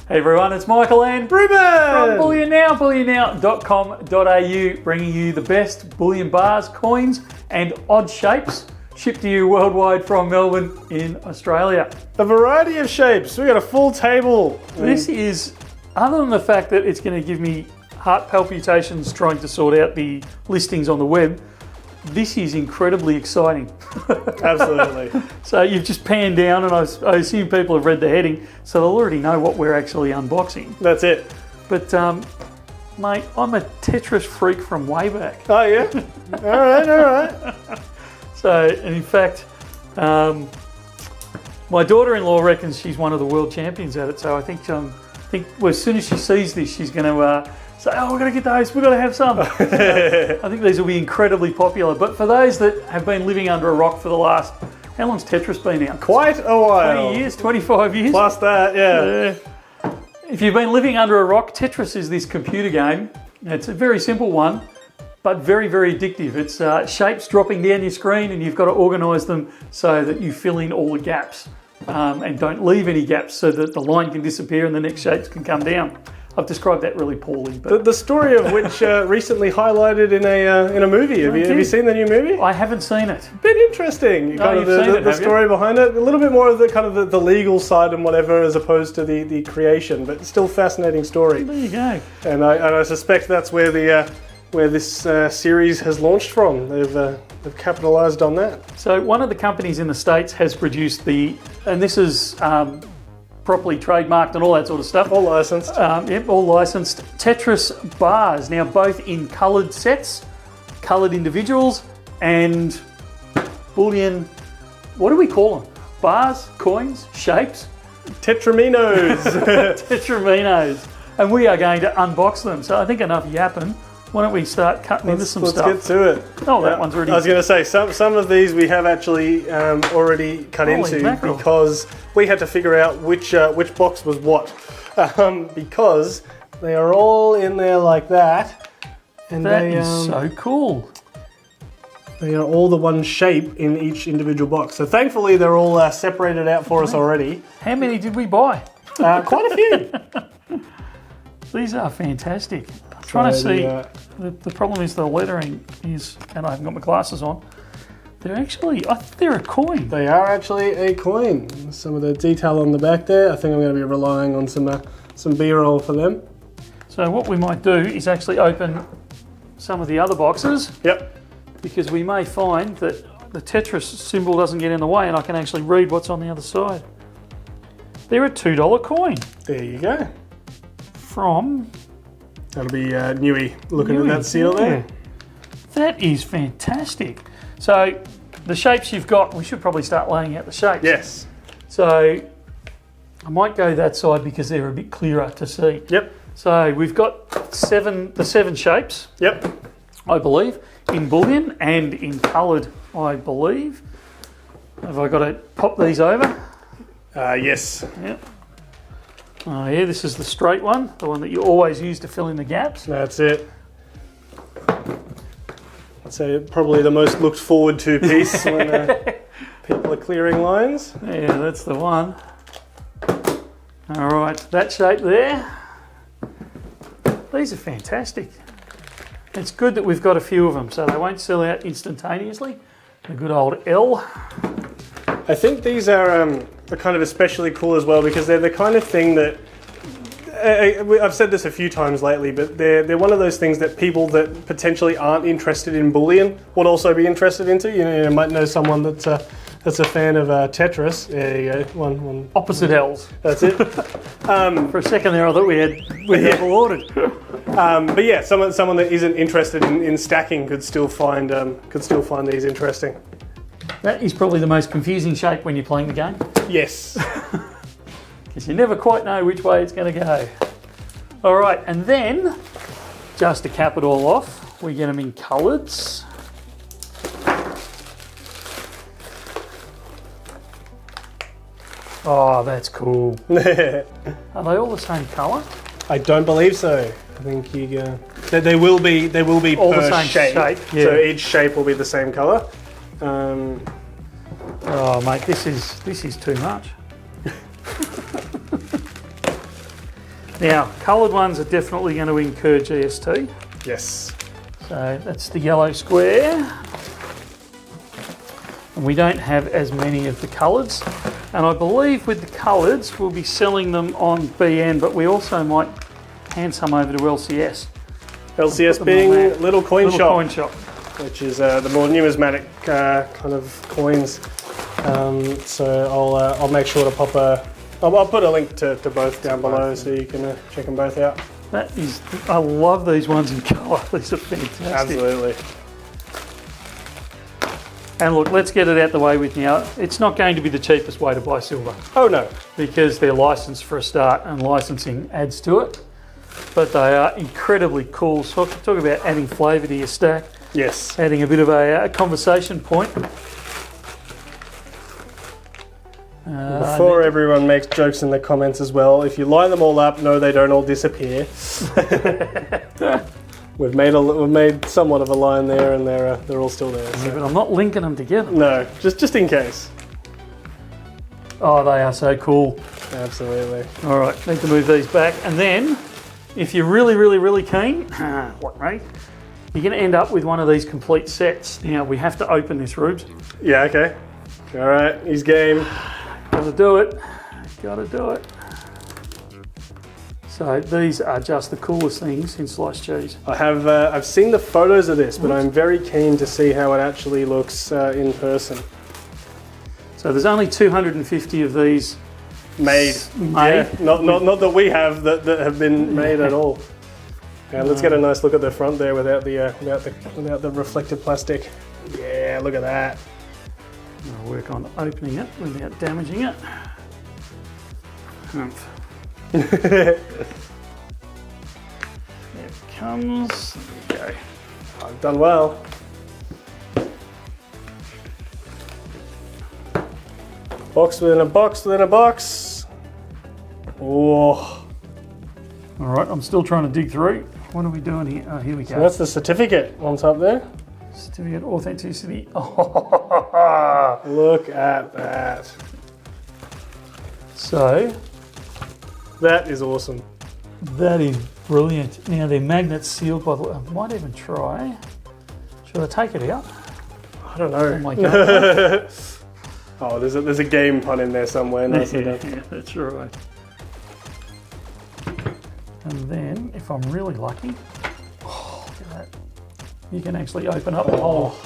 Hey everyone, it's Michael and Reuben from Bullion Now, bullionnow.com.au, bringing you the best bullion bars, coins and odd shapes, shipped to you worldwide from Melbourne in Australia. A variety of shapes. We got a full table. This is, other than the fact that it's going to give me heart palpitations trying to sort out the listings on the web, this is incredibly exciting. Absolutely. So you've just panned down, and I assume people have read the heading, so they'll already know what we're actually unboxing. That's it. But, mate, I'm a Tetris freak from way back. Oh, yeah? All right. So, and in fact, my daughter-in-law reckons she's one of the world champions at it, so I think well, as soon as she sees this, she's going to say, oh, we've got to get those, we've got to have some. So I think these will be incredibly popular. But for those that have been living under a rock for the last, how long's Tetris been out? Quite a while. 20 years, 25 years? Plus that, yeah. If you've been living under a rock, Tetris is this computer game. It's a very simple one, but very, very addictive. It's shapes dropping down your screen, and you've got to organise them so that you fill in all the gaps and don't leave any gaps so that the line can disappear and the next shapes can come down. I've described that really poorly. But the story of which recently highlighted in a movie. Have you seen the new movie? I haven't seen it. Bit interesting. The story behind it. A little bit more of the kind of the legal side and whatever, as opposed to the creation. But still fascinating story. There you go. And I suspect that's where this series has launched from. They've capitalised on that. So one of the companies in the States has produced and this is properly trademarked and all that sort of stuff. All licensed. Yep, all licensed. Tetris bars, now both in coloured sets, coloured individuals, and bullion, what do we call them? Bars, coins, shapes? Tetraminos. Tetraminos. And we are going to unbox them. So I think enough yapping. Why don't we start cutting into some stuff? Let's get to it. Oh, that one's already... I was going to say, some of these we have actually already cut into mackerel. because we had to figure out which box was what. Because they are all in there like that. And that is so cool. They are all the one shape in each individual box. So thankfully they're all separated out for us already. How many did we buy? Quite a few. These are fantastic. I'm trying to see. The problem is the lettering is, and I haven't got my glasses on. They're actually, I think they're a coin. They are actually a coin. Some of the detail on the back there. I think I'm going to be relying on some B-roll for them. So what we might do is actually open some of the other boxes. Yep. Because we may find that the Tetris symbol doesn't get in the way, and I can actually read what's on the other side. They're a $2 coin. There you go. From... That'll be Newey looking at that seal there. That is fantastic. So the shapes you've got, we should probably start laying out the shapes. Yes. So I might go that side because they're a bit clearer to see. Yep. So we've got the seven shapes. Yep. I believe, in bullion and in coloured, I believe. Have I got to pop these over? Yes. Yep. Oh yeah, this is the straight one, the one that you always use to fill in the gaps. That's it. I'd say probably the most looked forward to piece when people are clearing lines. Yeah, that's the one. All right, that shape there. These are fantastic. It's good that we've got a few of them, so they won't sell out instantaneously. The good old L. I think these are kind of especially cool as well because they're the kind of thing that I've said this a few times lately, but they're one of those things that people that potentially aren't interested in bullion would also be interested into. You might know someone that's a fan of Tetris. There you go, one opposite L's. That's it. For a second there, I thought we had ordered. But yeah, someone that isn't interested in stacking could still find these interesting. That is probably the most confusing shape when you're playing the game. Yes. Because you never quite know which way it's going to go. All right, and then, just to cap it all off, we get them in colours. Oh, that's cool. Are they all the same colour? I don't believe so. I think they will be all per the same shape. Yeah. So each shape will be the same colour. Oh mate, this is too much. Now, coloured ones are definitely going to incur GST. Yes. So that's the yellow square. And we don't have as many of the colours. And I believe with the colours, we'll be selling them on BN, but we also might hand some over to LCS. LCS being Little Coin Shop. Which is the more numismatic kind of coins. So I'll make sure to pop I'll put a link to both down below so you can check them both out. That is, I love these ones in colour. These are fantastic. Absolutely. And look, let's get it out the way with now. It's not going to be the cheapest way to buy silver. Oh no. Because they're licensed for a start and licensing adds to it. But they are incredibly cool. So talk about adding flavour to your stack. Yes. Adding a bit of a conversation point. Before everyone makes jokes in the comments as well, if you line them all up, no, they don't all disappear. We've made somewhat of a line there, and they're all still there. So. Yeah, but I'm not linking them together. No, just in case. Oh, they are so cool. Absolutely. All right, need to move these back, and then if you're really, really, really keen, what, mate? You're going to end up with one of these complete sets. Now we have to open this, Rubes. Yeah. Okay. All right. He's game. Gotta do it. Gotta do it. So these are just the coolest things in sliced cheese. I've seen the photos of this, but I'm very keen to see how it actually looks in person. So there's only 250 of these made. Yeah, not that we have that have been made at all. Now let's get a nice look at the front there without the reflective plastic. Yeah, look at that. I'll work on opening it without damaging it. There it comes. There we go. I've done well. Box within a box within a box. Oh. All right, I'm still trying to dig through. What are we doing here? Oh, here we go. So that's the certificate on top there. Certificate of authenticity. Oh, look at that. So, that is awesome. That is brilliant. Now they're magnets sealed by the way. I might even try. Should I take it out? I don't know. Oh my god. Oh, there's a game pun in there somewhere. Yeah, that's right. And then, if I'm really lucky, oh, look at that. You can actually open up the hole.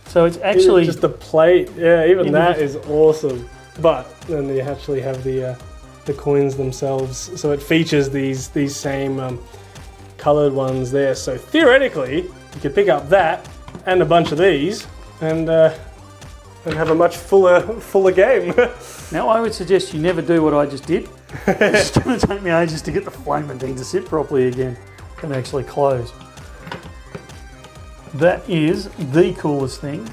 So it's actually just the plate. Yeah, even that is awesome. But then you actually have the coins themselves. So it features these same coloured ones there. So theoretically, you could pick up that and a bunch of these and have a much fuller game. Now I would suggest you never do what I just did. It's going to take me ages to get the flaming thing to sit properly again and actually close. That is the coolest thing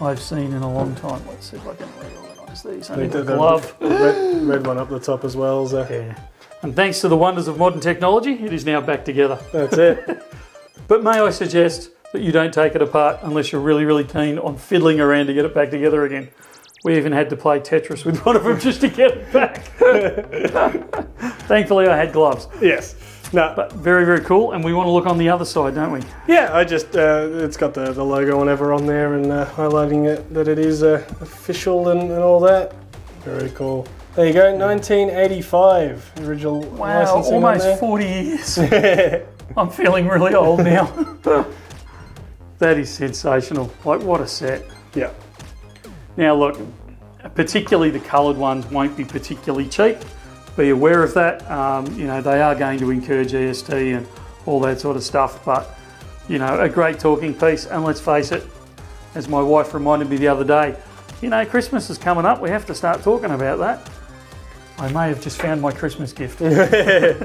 I've seen in a long time. Let's see if I can reorganise these. I need a glove. Red one up the top as well. So. Yeah. And thanks to the wonders of modern technology, it is now back together. That's it. But may I suggest that you don't take it apart unless you're really, really keen on fiddling around to get it back together again. We even had to play Tetris with one of them just to get it back. Thankfully, I had gloves. Yes. No. But very, very cool. And we want to look on the other side, don't we? Yeah, I just, it's got the logo and ever on there and highlighting it that it is official and all that. Very cool. There you go, 1985 original licensing. Wow, almost on there. 40 years. I'm feeling really old now. That is sensational. Like, what a set. Yeah. Now look, particularly the coloured ones won't be particularly cheap. Be aware of that. You know, they are going to incur GST and all that sort of stuff, but you know, a great talking piece. And let's face it, as my wife reminded me the other day, you know, Christmas is coming up. We have to start talking about that. I may have just found my Christmas gift. That's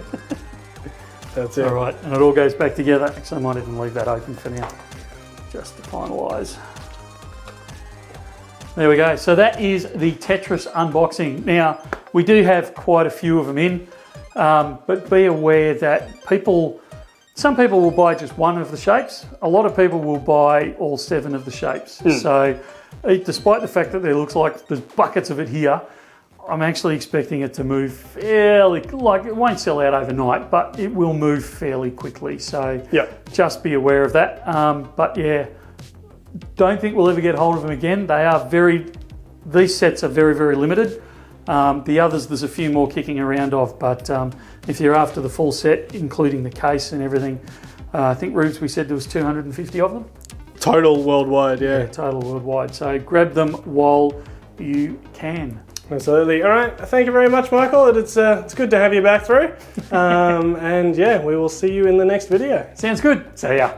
it. All right, and it all goes back together. Actually, I might even leave that open for now, just to finalise. There we go. So that is the Tetris unboxing. Now, we do have quite a few of them in, but be aware that some people will buy just one of the shapes. A lot of people will buy all 7 of the shapes. So despite the fact that there looks like there's buckets of it here, I'm actually expecting it to move fairly, like it won't sell out overnight, but it will move fairly quickly. So just be aware of that. But yeah, don't think we'll ever get hold of them again. These sets are very, very limited. The others, there's a few more kicking around of, but if you're after the full set, including the case and everything, I think, Rubes, we said there was 250 of them. Total worldwide, yeah. Total worldwide. So grab them while you can. Absolutely. All right. Thank you very much, Michael. It's good to have you back through. And yeah, we will see you in the next video. Sounds good. See ya.